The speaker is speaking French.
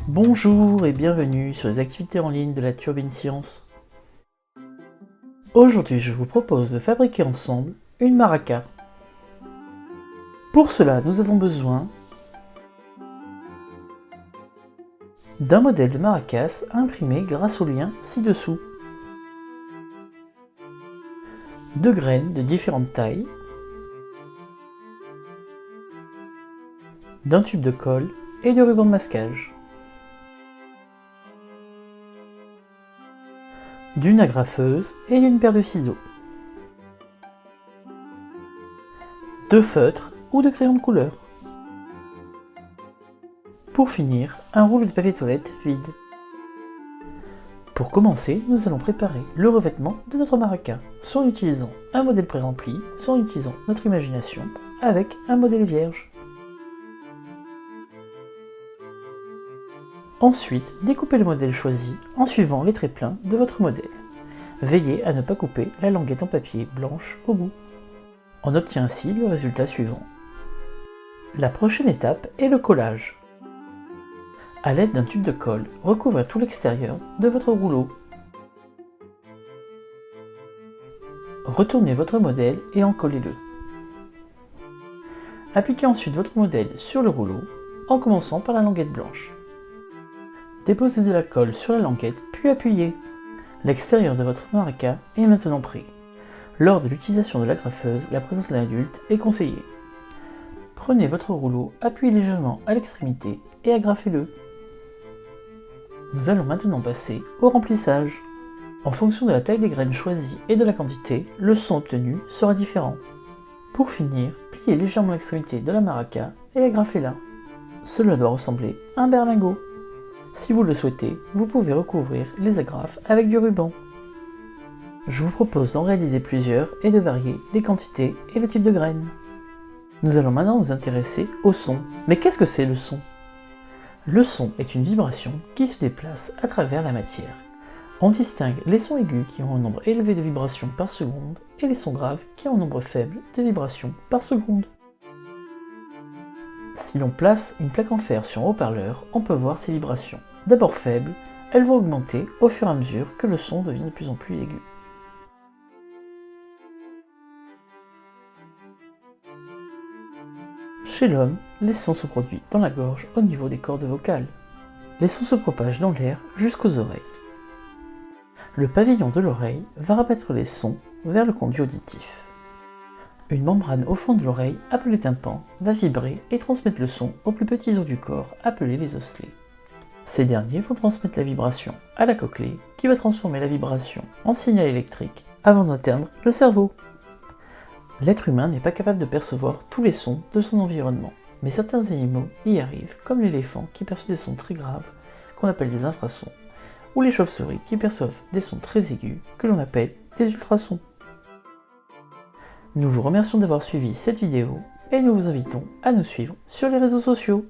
Bonjour et bienvenue sur les activités en ligne de la Turbine Science. Aujourd'hui, je vous propose de fabriquer ensemble une maraca. Pour cela, nous avons besoin d'un modèle de maracas imprimé grâce au lien ci-dessous, de graines de différentes tailles, d'un tube de colle et de ruban de masquage, d'une agrafeuse et d'une paire de ciseaux, de feutre ou de crayon de couleur. Pour finir, un rouleau de papier toilette vide. Pour commencer, nous allons préparer le revêtement de notre maraca, soit en utilisant un modèle pré-rempli, soit en utilisant notre imagination avec un modèle vierge. Ensuite, découpez le modèle choisi en suivant les traits pleins de votre modèle. Veillez à ne pas couper la languette en papier blanche au bout. On obtient ainsi le résultat suivant. La prochaine étape est le collage. À l'aide d'un tube de colle, recouvrez tout l'extérieur de votre rouleau. Retournez votre modèle et encollez-le. Appliquez ensuite votre modèle sur le rouleau en commençant par la languette blanche. Déposez de la colle sur la languette puis appuyez. L'extérieur de votre maraca est maintenant prêt. Lors de l'utilisation de l'agrafeuse, la présence d'un adulte est conseillée. Prenez votre rouleau, appuyez légèrement à l'extrémité et agrafez-le. Nous allons maintenant passer au remplissage. En fonction de la taille des graines choisies et de la quantité, le son obtenu sera différent. Pour finir, pliez légèrement l'extrémité de la maraca et agrafez-la. Cela doit ressembler à un berlingot. Si vous le souhaitez, vous pouvez recouvrir les agrafes avec du ruban. Je vous propose d'en réaliser plusieurs et de varier les quantités et le type de graines. Nous allons maintenant nous intéresser au son. Mais qu'est-ce que c'est le son ? Le son est une vibration qui se déplace à travers la matière. On distingue les sons aigus qui ont un nombre élevé de vibrations par seconde et les sons graves qui ont un nombre faible de vibrations par seconde. Si l'on place une plaque en fer sur un haut-parleur, on peut voir ces vibrations. D'abord faibles, elles vont augmenter au fur et à mesure que le son devient de plus en plus aigu. Chez l'homme, les sons se produisent dans la gorge au niveau des cordes vocales. Les sons se propagent dans l'air jusqu'aux oreilles. Le pavillon de l'oreille va rabattre les sons vers le conduit auditif. Une membrane au fond de l'oreille, appelée tympan, va vibrer et transmettre le son aux plus petits os du corps, appelés les osselets. Ces derniers vont transmettre la vibration à la cochlée, qui va transformer la vibration en signal électrique avant d'atteindre le cerveau. L'être humain n'est pas capable de percevoir tous les sons de son environnement, mais certains animaux y arrivent, comme l'éléphant qui perçoit des sons très graves, qu'on appelle des infrasons, ou les chauves-souris qui perçoivent des sons très aigus, que l'on appelle des ultrasons. Nous vous remercions d'avoir suivi cette vidéo et nous vous invitons à nous suivre sur les réseaux sociaux.